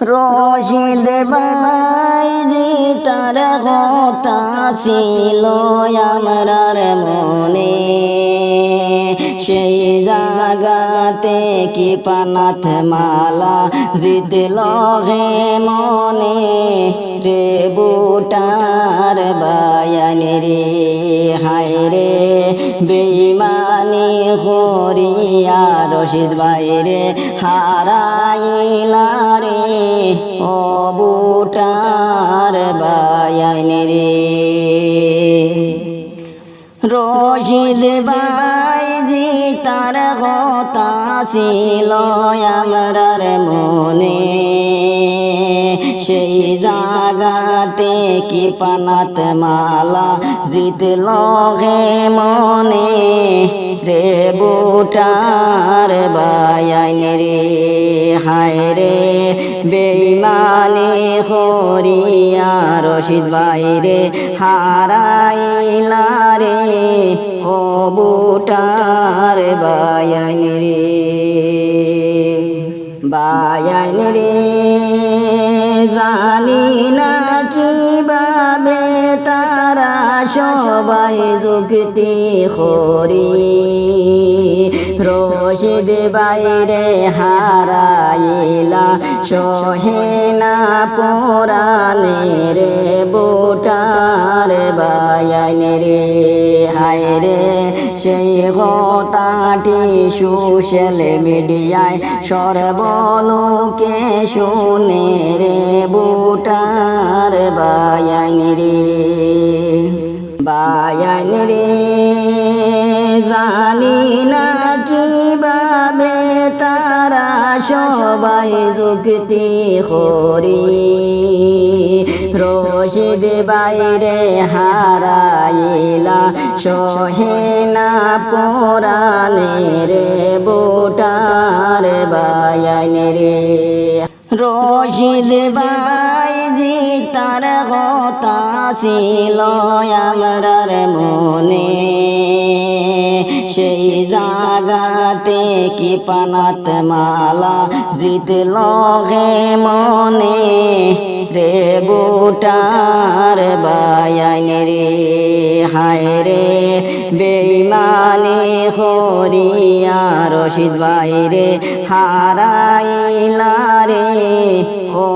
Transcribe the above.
রশিদ ভাই যে তার কথা ছিল আমরার মনে, সেই জাগাতে কি পানাথ মালা জিতল হে মনে রে বুটার বায়ান রে। হায় রে বেঈমানি করিয়া রশিদ ভাই রে হারাইলা রে ও বুটার বায়ান রে। রশিদ ভাই জি তার কথা ছিল আমরার মনে, সেই জাগাতে কি পানাত মালা জিতল হে মনে রে বুটার বায়ান রে। হায় রে বেঈমানি করিয়া রশিদ ভাই রে হারাইলা রে ও বুটার বায়ান রে। বায়ান রে জানি না কিভাবে তারা সবাই যুক্তি করি, রশিদ ভাই রে হারাইলা সহে না পরানে রে বুটার বায়ান রে। হায় রে সেই কথাটি সোশ্যাল মিডিয়ায় সর্বলোকে শুনে রে বুটার বায়ান রে। বায়ান রে জানি না কিভাবে তারা সবাই যুক্তি করি, রশিদ ভাই রে হারাইলা সহে না পরানে রে বুটার বায়ান রে। রশিদ ভাই জি তার কথা ছিল আমরার মনে, সেই জাগাতে কি পানাত মালা জিতল হে মনে রে বুটার বায়ান রে। হায় রে বেঈমানি করিয়া রশিদ ভাই রে হারাইলা রে ও